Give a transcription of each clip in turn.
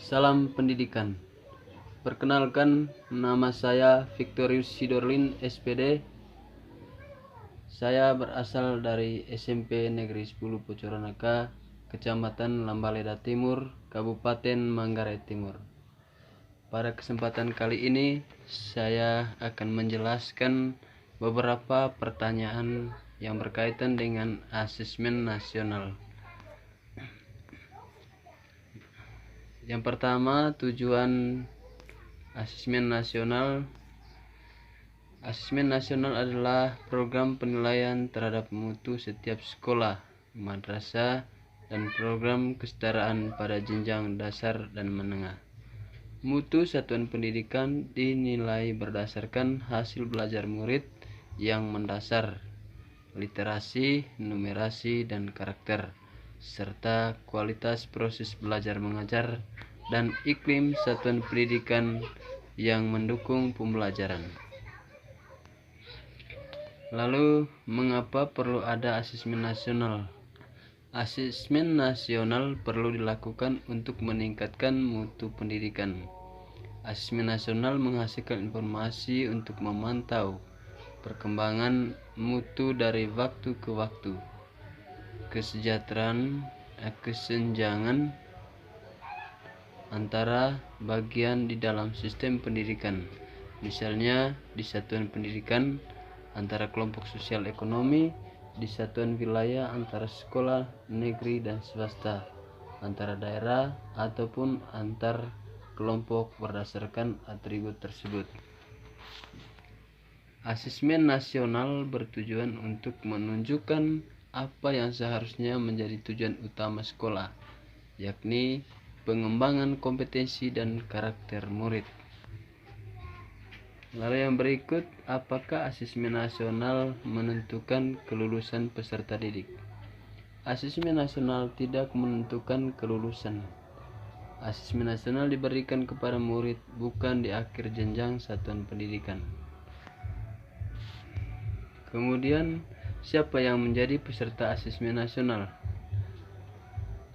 Salam pendidikan. Perkenalkan, nama saya Victorius Sidorlin, SPD. Saya berasal dari SMP Negeri 10 Pocoranaka, Kecamatan Lambaleda Timur, Kabupaten Manggarai Timur. Pada kesempatan kali ini, saya akan menjelaskan beberapa pertanyaan yang berkaitan dengan asesmen nasional. Yang pertama, tujuan asesmen nasional. Asesmen nasional adalah program penilaian terhadap mutu setiap sekolah, madrasah, dan program kesetaraan pada jenjang dasar dan menengah. Mutu satuan pendidikan dinilai berdasarkan hasil belajar murid yang mendasar, literasi, numerasi, dan karakter, serta kualitas proses belajar mengajar dan iklim satuan pendidikan yang mendukung pembelajaran. Lalu, mengapa perlu ada asesmen nasional? Asesmen nasional perlu dilakukan untuk meningkatkan mutu pendidikan. Asesmen nasional menghasilkan informasi untuk memantau perkembangan mutu dari waktu ke waktu, kesenjangan antara bagian di dalam sistem pendidikan, misalnya di satuan pendidikan antara kelompok sosial ekonomi, di satuan wilayah antara sekolah negeri dan swasta, antara daerah ataupun antar kelompok berdasarkan atribut tersebut. Asesmen nasional bertujuan untuk menunjukkan apa yang seharusnya menjadi tujuan utama sekolah, yakni pengembangan kompetensi dan karakter murid. Lalu yang berikut, apakah asesmen nasional menentukan kelulusan peserta didik? Asesmen nasional tidak menentukan kelulusan. Asesmen nasional diberikan kepada murid bukan di akhir jenjang satuan pendidikan. Kemudian, siapa yang menjadi peserta asesmen nasional?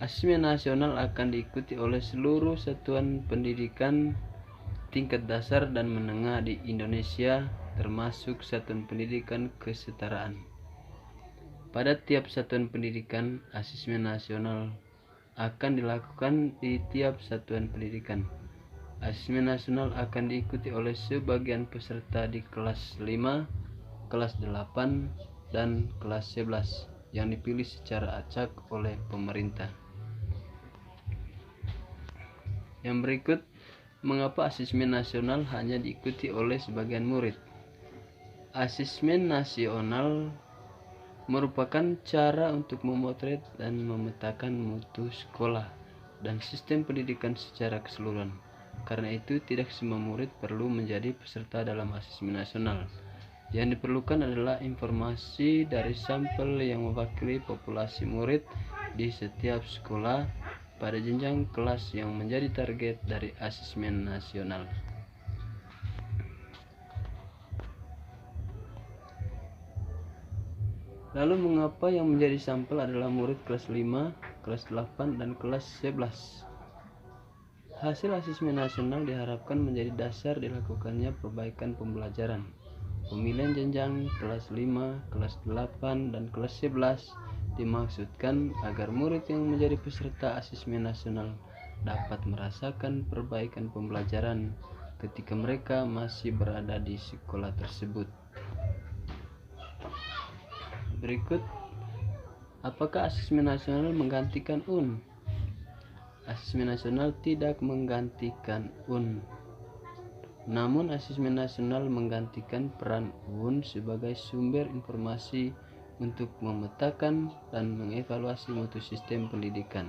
Asesmen nasional akan diikuti oleh seluruh satuan pendidikan tingkat dasar dan menengah di Indonesia, termasuk satuan pendidikan kesetaraan. Pada tiap satuan pendidikan, asesmen nasional akan dilakukan di tiap satuan pendidikan. Asesmen nasional akan diikuti oleh sebagian peserta di kelas 5, kelas 8, dan kelas 11 yang dipilih secara acak oleh pemerintah. Yang berikut, mengapa asesmen nasional hanya diikuti oleh sebagian murid? Asesmen nasional merupakan cara untuk memotret dan memetakan mutu sekolah dan sistem pendidikan secara keseluruhan. Karena itu, tidak semua murid perlu menjadi peserta dalam asesmen nasional. Yang diperlukan adalah informasi dari sampel yang mewakili populasi murid di setiap sekolah pada jenjang kelas yang menjadi target dari asesmen nasional. Lalu mengapa yang menjadi sampel adalah murid kelas 5, kelas 8, dan kelas 11? Hasil asesmen nasional diharapkan menjadi dasar dilakukannya perbaikan pembelajaran. Pemilihan jenjang kelas 5, kelas 8, dan kelas 11 dimaksudkan agar murid yang menjadi peserta asesmen nasional dapat merasakan perbaikan pembelajaran ketika mereka masih berada di sekolah tersebut. Berikut, apakah asesmen nasional menggantikan UN? Asesmen nasional tidak menggantikan UN. Namun asesmen nasional menggantikan peran UN sebagai sumber informasi untuk memetakan dan mengevaluasi mutu sistem pendidikan.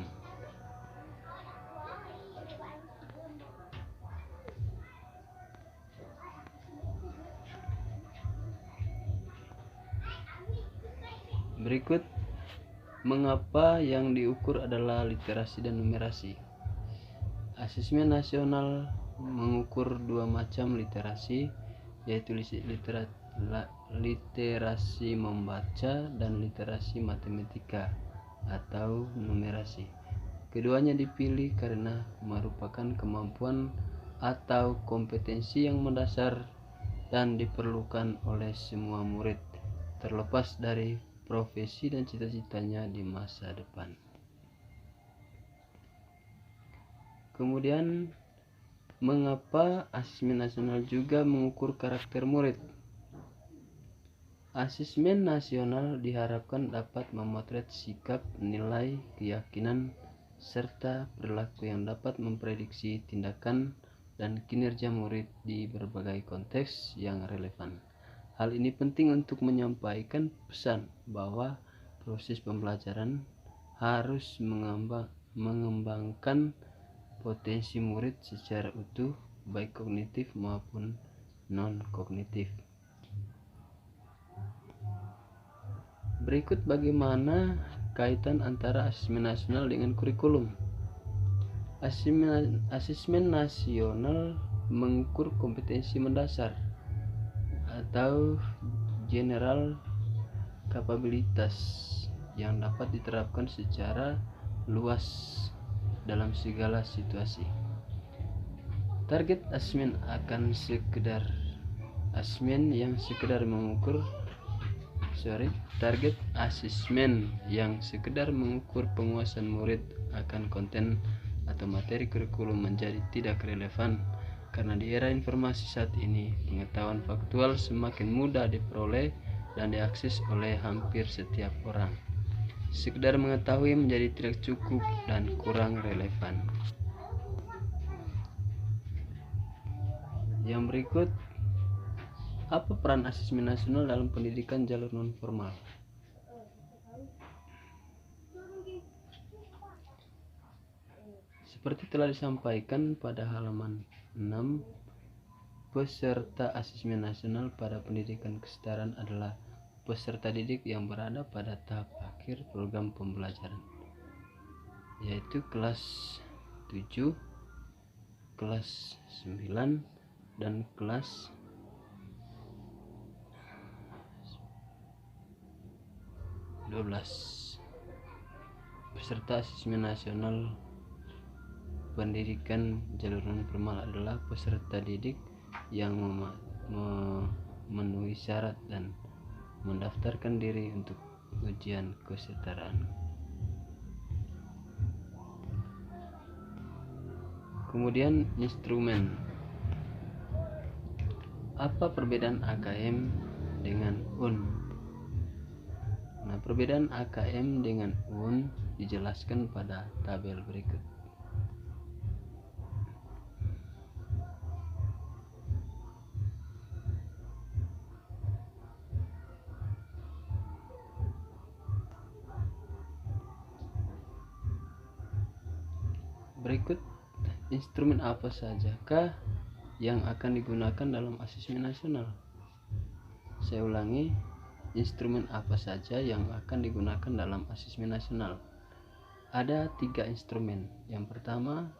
Berikut, mengapa yang diukur adalah literasi dan numerasi? Asesmen nasional mengukur dua macam literasi, yaitu literasi membaca dan literasi matematika atau numerasi. Keduanya dipilih karena merupakan kemampuan atau kompetensi yang mendasar dan diperlukan oleh semua murid, terlepas dari profesi dan cita-citanya di masa depan. Kemudian, mengapa asesmen nasional juga mengukur karakter murid? Asesmen nasional diharapkan dapat memotret sikap, nilai, keyakinan, serta perilaku yang dapat memprediksi tindakan dan kinerja murid di berbagai konteks yang relevan. Hal ini penting untuk menyampaikan pesan bahwa proses pembelajaran harus mengembangkan potensi murid secara utuh, baik kognitif maupun non-kognitif. Berikut bagaimana kaitan antara asesmen nasional dengan kurikulum. Asesmen nasional mengukur kompetensi mendasar atau general capabilitas yang dapat diterapkan secara luas dalam segala situasi. Target asesmen yang sekedar mengukur penguasaan murid akan konten atau materi kurikulum menjadi tidak relevan, karena di era informasi saat ini pengetahuan faktual semakin mudah diperoleh dan diakses oleh hampir setiap orang. Sekedar mengetahui menjadi tidak cukup dan kurang relevan. Yang berikut, apa peran asesmen nasional dalam pendidikan jalur non-formal? Seperti telah disampaikan pada halaman 6, peserta asesmen nasional pada pendidikan kesetaraan adalah peserta didik yang berada pada tahap akhir program pembelajaran, yaitu kelas 7, kelas 9, dan kelas 12. Peserta asesmen nasional pendidikan jalur non-formal adalah peserta didik yang memenuhi syarat dan mendaftarkan diri untuk ujian kesetaraan. Kemudian instrumen. Apa perbedaan AKM dengan UN? Nah, perbedaan AKM dengan UN dijelaskan pada tabel berikut. Berikut instrumen apa sajakah yang akan digunakan dalam asesmen nasional? Saya ulangi, instrumen apa saja yang akan digunakan dalam asesmen nasional? Ada 3 instrumen. Yang pertama,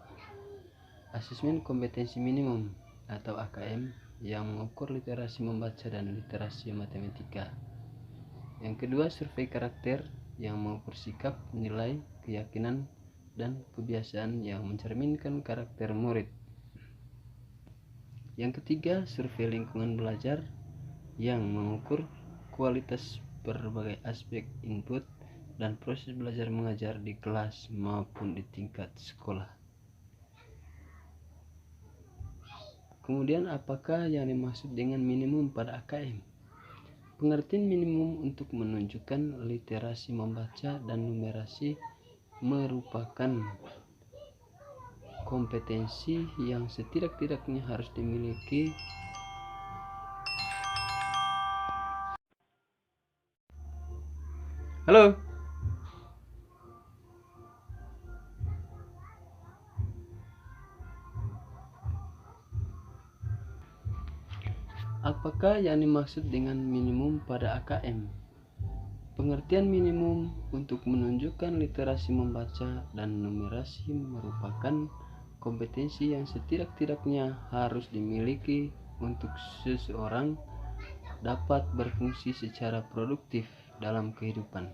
asesmen kompetensi minimum atau AKM yang mengukur literasi membaca dan literasi matematika. Yang kedua, survei karakter yang mengukur sikap, nilai, keyakinan, dan kebiasaan yang mencerminkan karakter murid. Yang ketiga, survei lingkungan belajar yang mengukur kualitas berbagai aspek input dan proses belajar mengajar di kelas maupun di tingkat sekolah. Kemudian, apakah yang dimaksud dengan minimum pada AKM? Pengertian minimum untuk menunjukkan literasi membaca dan numerasi merupakan kompetensi yang setidak-tidaknya harus dimiliki Apakah yang dimaksud dengan minimum pada AKM? Pengertian minimum untuk menunjukkan literasi membaca dan numerasi merupakan kompetensi yang setidak-tidaknya harus dimiliki untuk seseorang dapat berfungsi secara produktif dalam kehidupan.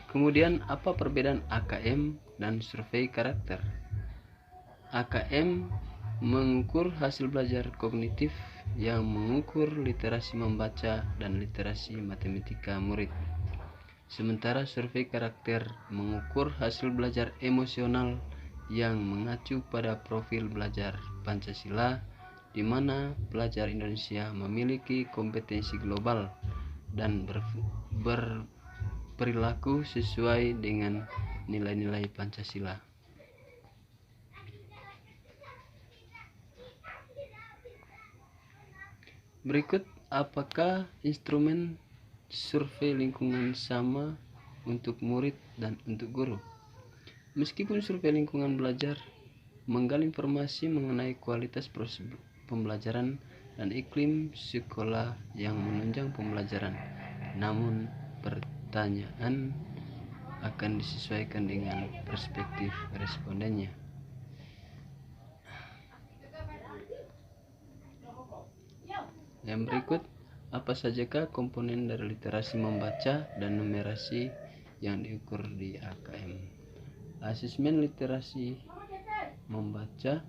Kemudian apa perbedaan AKM dan survei karakter? AKM mengukur hasil belajar kognitif yang mengukur literasi membaca dan literasi matematika murid. Sementara survei karakter mengukur hasil belajar emosional yang mengacu pada profil belajar Pancasila, di mana pelajar Indonesia memiliki kompetensi global dan berperilaku sesuai dengan nilai-nilai Pancasila. Berikut, apakah instrumen survei lingkungan sama untuk murid dan untuk guru? Meskipun survei lingkungan belajar menggali informasi mengenai kualitas proses pembelajaran dan iklim sekolah yang menunjang pembelajaran, namun pertanyaan akan disesuaikan dengan perspektif respondennya. Yang berikut, apa sajakah komponen dari literasi membaca dan numerasi yang diukur di AKM? Asesmen literasi membaca.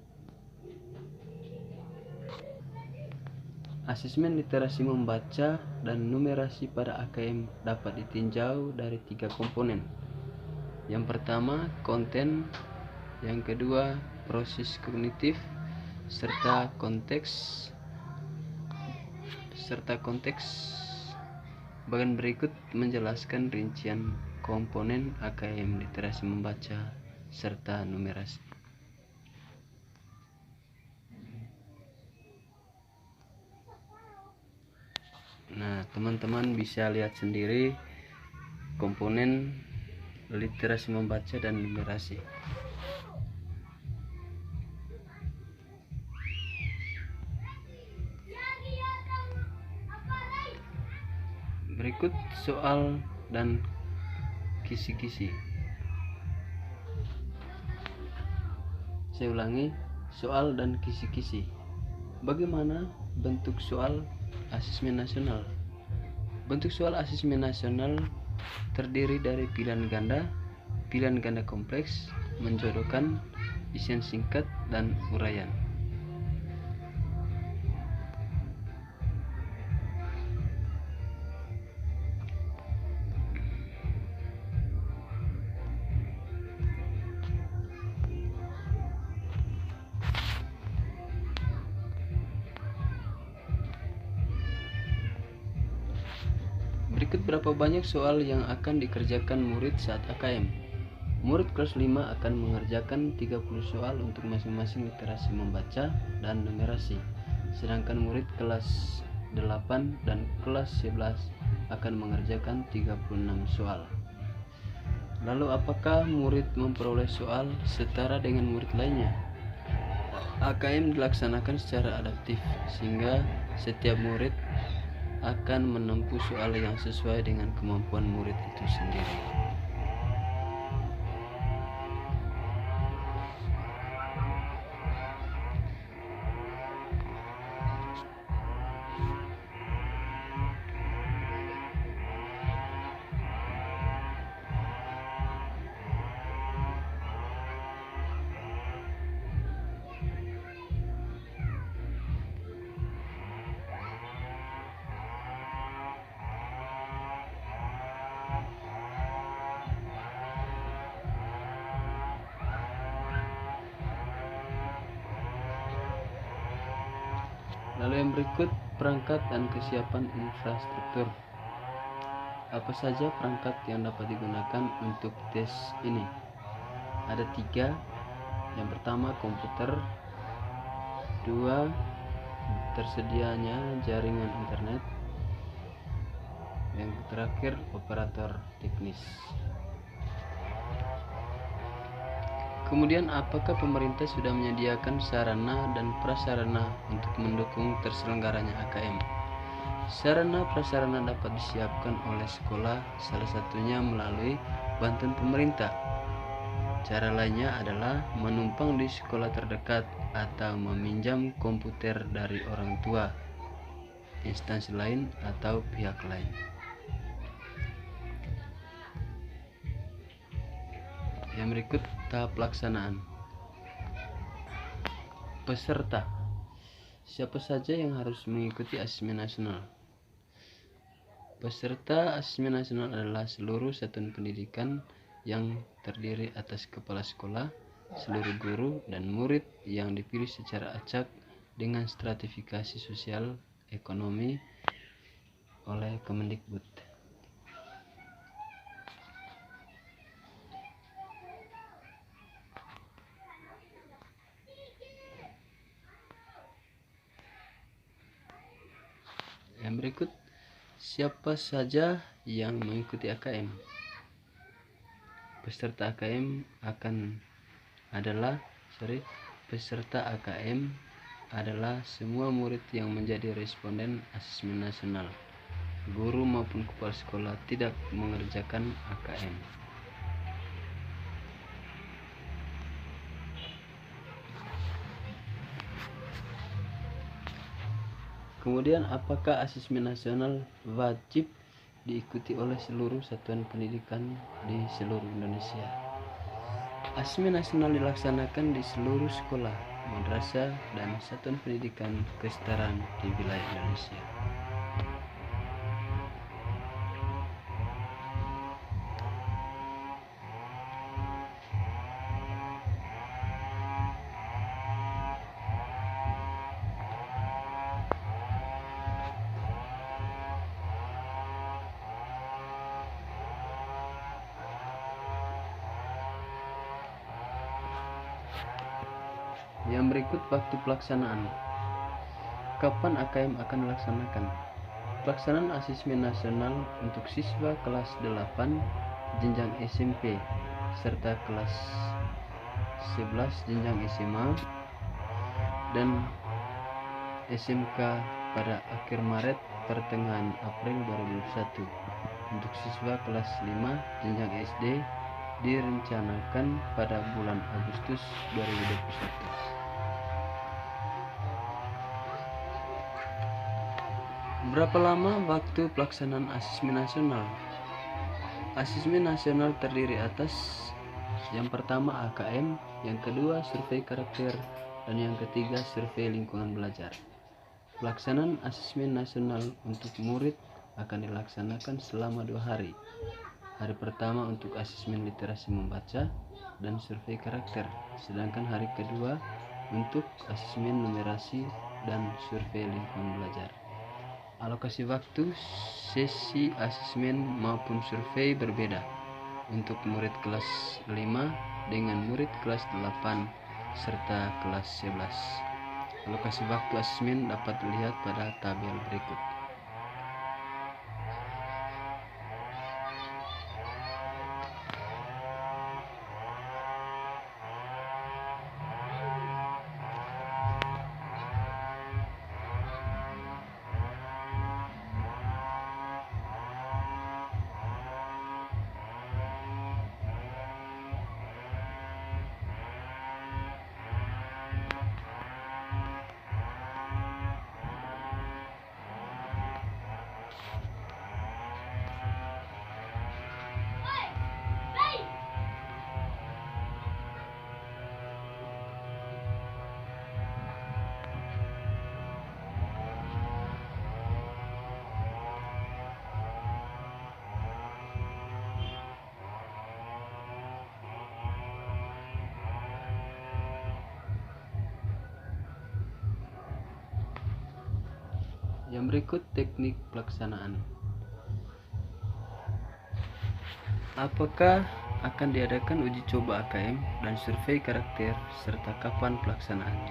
Asesmen literasi membaca dan numerasi pada AKM dapat ditinjau dari 3 komponen. Yang pertama, konten. Yang kedua, proses kognitif serta konteks. Bagian berikut menjelaskan rincian komponen AKM literasi membaca serta numerasi. Nah, teman-teman bisa lihat sendiri komponen literasi membaca dan numerasi. Berikut soal dan kisi-kisi. Saya ulangi, soal dan kisi-kisi. Bagaimana bentuk soal asesmen nasional? Bentuk soal asesmen nasional terdiri dari pilihan ganda kompleks, menjodohkan, isian singkat, dan uraian. Berikut berapa banyak soal yang akan dikerjakan murid saat AKM. Murid kelas 5 akan mengerjakan 30 soal untuk masing-masing literasi membaca dan numerasi. Sedangkan murid kelas 8 dan kelas 11 akan mengerjakan 36 soal. Lalu apakah murid memperoleh soal setara dengan murid lainnya? AKM dilaksanakan secara adaptif sehingga setiap murid akan menempuh soal yang sesuai dengan kemampuan murid itu sendiri. Lalu yang berikut, perangkat dan kesiapan infrastruktur. Apa saja perangkat yang dapat digunakan untuk tes ini? Ada 3. Yang pertama, komputer. 2, tersedianya jaringan internet. Yang terakhir, operator teknis. Kemudian, apakah pemerintah sudah menyediakan sarana dan prasarana untuk mendukung terselenggaranya AKM? Sarana prasarana dapat disiapkan oleh sekolah, salah satunya melalui bantuan pemerintah. Cara lainnya adalah menumpang di sekolah terdekat atau meminjam komputer dari orang tua, instansi lain, atau pihak lain. Yang berikut tahap pelaksanaan. Peserta. Siapa saja yang harus mengikuti asesmen nasional? Peserta asesmen nasional adalah seluruh satuan pendidikan yang terdiri atas kepala sekolah, seluruh guru, dan murid yang dipilih secara acak dengan stratifikasi sosial ekonomi oleh Kemendikbud. Yang berikut, siapa saja yang mengikuti AKM? Peserta AKM adalah semua murid yang menjadi responden asesmen nasional. Guru maupun kepala sekolah tidak mengerjakan AKM. Kemudian, apakah asesmen nasional wajib diikuti oleh seluruh satuan pendidikan di seluruh Indonesia? Asesmen nasional dilaksanakan di seluruh sekolah, madrasah, dan satuan pendidikan kesetaraan di wilayah Indonesia. Yang berikut waktu pelaksanaan. Kapan AKM akan dilaksanakan? Pelaksanaan asesmen nasional untuk siswa kelas 8 jenjang SMP serta kelas 11 jenjang SMA dan SMK pada akhir Maret pertengahan April 2021. Untuk siswa kelas 5 jenjang SD direncanakan pada bulan Agustus 2021. Berapa lama waktu pelaksanaan asesmen nasional? Asesmen nasional terdiri atas yang pertama AKM, yang kedua survei karakter, dan yang ketiga survei lingkungan belajar. Pelaksanaan asesmen nasional untuk murid akan dilaksanakan selama 2 hari. Hari pertama untuk asesmen literasi membaca dan survei karakter, sedangkan hari kedua untuk asesmen numerasi dan survei lingkungan belajar. Alokasi waktu sesi asesmen maupun survei berbeda untuk murid kelas 5 dengan murid kelas 8 serta kelas 11. Alokasi waktu asesmen dapat dilihat pada tabel berikut. Yang berikut teknik pelaksanaan. Apakah akan diadakan uji coba AKM dan survei karakter serta kapan pelaksanaannya?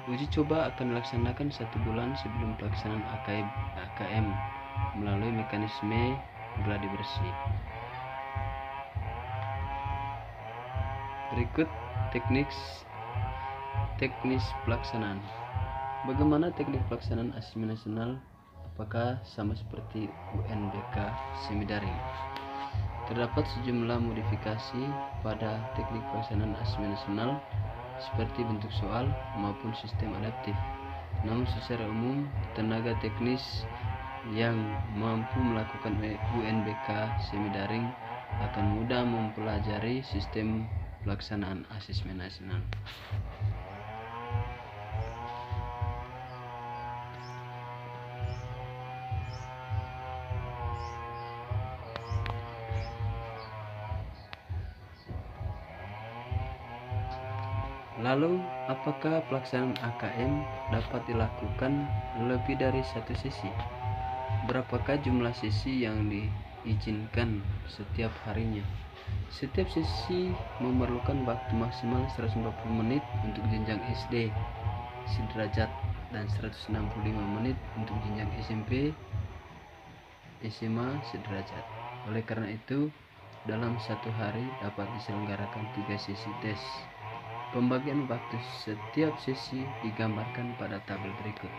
Uji coba akan dilaksanakan 1 bulan sebelum pelaksanaan AKM melalui mekanisme gladi bersih. Berikut teknis pelaksanaan. Bagaimana teknik pelaksanaan asesmen nasional? Apakah sama seperti UNBK semi-daring? Terdapat sejumlah modifikasi pada teknik pelaksanaan asesmen nasional seperti bentuk soal maupun sistem adaptif. Namun secara umum, tenaga teknis yang mampu melakukan UNBK semi-daring akan mudah mempelajari sistem pelaksanaan asesmen nasional. Lalu, apakah pelaksanaan AKM dapat dilakukan lebih dari satu sesi? Berapakah jumlah sesi yang diizinkan setiap harinya? Setiap sesi memerlukan waktu maksimal 140 menit untuk jenjang SD sederajat dan 165 menit untuk jenjang SMP SMA sederajat. Oleh karena itu, dalam satu hari dapat diselenggarakan 3 sesi tes. Pembagian waktu setiap sesi digambarkan pada tabel berikut.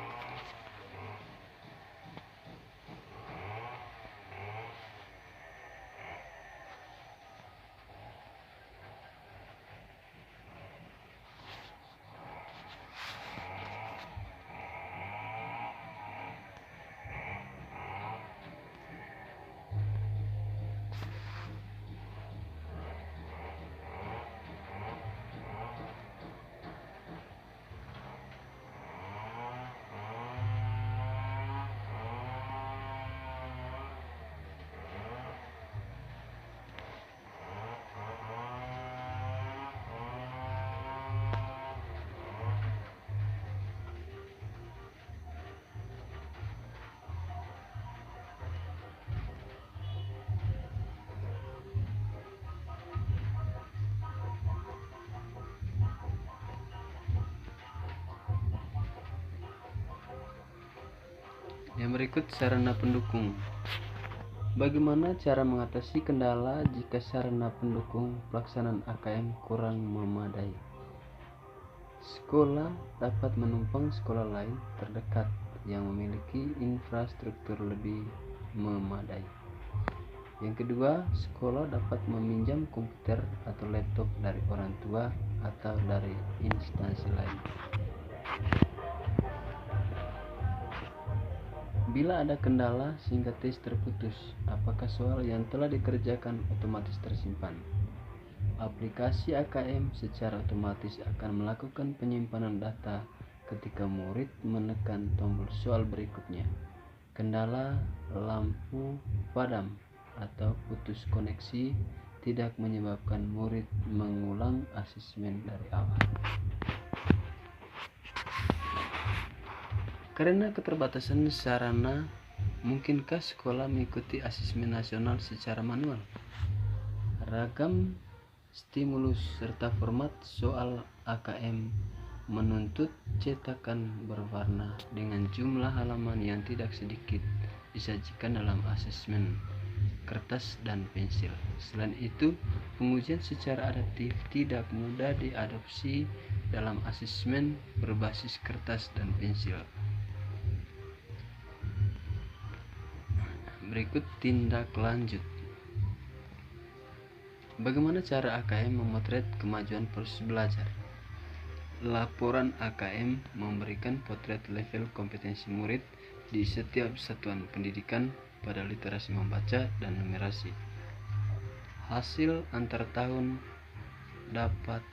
Yang berikut sarana pendukung. Bagaimana cara mengatasi kendala jika sarana pendukung pelaksanaan AKM kurang memadai? Sekolah dapat menumpang sekolah lain terdekat yang memiliki infrastruktur lebih memadai. Yang kedua, sekolah dapat meminjam komputer atau laptop dari orang tua atau dari instansi lain. Bila ada kendala sehingga tes terputus, apakah soal yang telah dikerjakan otomatis tersimpan? Aplikasi AKM secara otomatis akan melakukan penyimpanan data ketika murid menekan tombol soal berikutnya. Kendala lampu padam atau putus koneksi tidak menyebabkan murid mengulang asesmen dari awal. Karena keterbatasan sarana, mungkinkah sekolah mengikuti asesmen nasional secara manual? Ragam stimulus serta format soal AKM menuntut cetakan berwarna dengan jumlah halaman yang tidak sedikit disajikan dalam asesmen kertas dan pensil. Selain itu, pengujian secara adaptif tidak mudah diadopsi dalam asesmen berbasis kertas dan pensil. Berikut tindak lanjut. Bagaimana cara AKM memotret kemajuan proses belajar? Laporan AKM memberikan potret level kompetensi murid di setiap satuan pendidikan pada literasi membaca dan numerasi. Hasil antar tahun dapat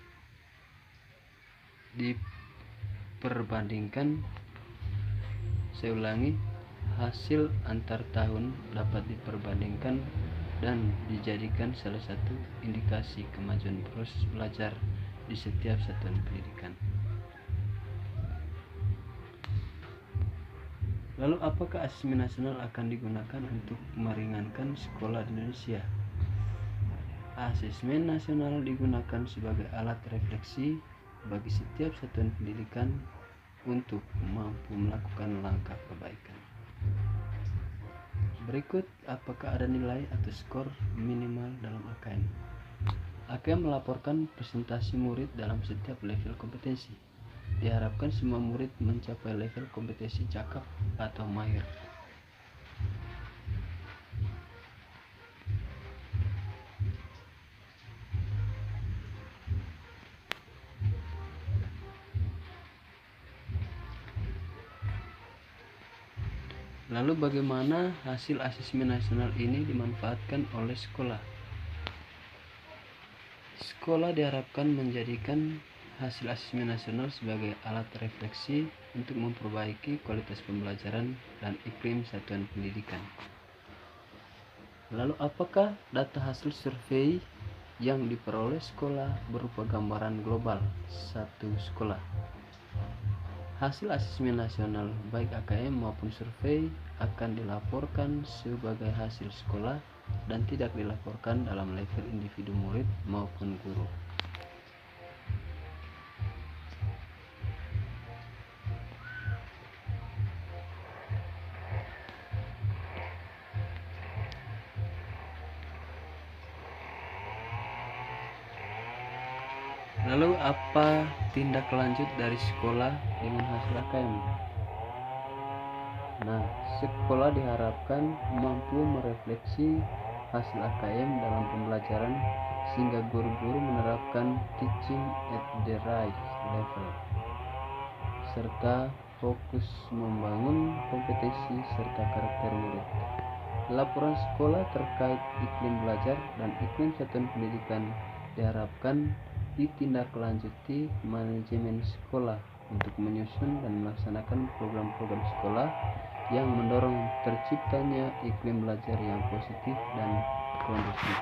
diperbandingkan. Hasil antar tahun dapat diperbandingkan dan dijadikan salah satu indikasi kemajuan proses belajar di setiap satuan pendidikan. Lalu, apakah asesmen nasional akan digunakan untuk meringankan sekolah di Indonesia? Asesmen nasional digunakan sebagai alat refleksi bagi setiap satuan pendidikan untuk mampu melakukan langkah perbaikan. Berikut apakah ada nilai atau skor minimal dalam AKM. AKM melaporkan presentasi murid dalam setiap level kompetensi. Diharapkan semua murid mencapai level kompetensi cakap atau mahir. Lalu bagaimana hasil asesmen nasional ini dimanfaatkan oleh sekolah? Sekolah diharapkan menjadikan hasil asesmen nasional sebagai alat refleksi untuk memperbaiki kualitas pembelajaran dan iklim satuan pendidikan. Lalu apakah data hasil survei yang diperoleh sekolah berupa gambaran global satu sekolah? Hasil asesmen nasional baik AKM maupun survei akan dilaporkan sebagai hasil sekolah dan tidak dilaporkan dalam level individu murid maupun guru. Lalu apa tindak lanjut dari sekolah dengan hasil AKM? Nah, sekolah diharapkan mampu merefleksi hasil AKM dalam pembelajaran sehingga guru-guru menerapkan teaching at the right level serta fokus membangun kompetensi serta karakter murid. Laporan sekolah terkait iklim belajar dan iklim satuan pendidikan diharapkan ditindaklanjuti manajemen sekolah untuk menyusun dan melaksanakan program-program sekolah yang mendorong terciptanya iklim belajar yang positif dan kondusif.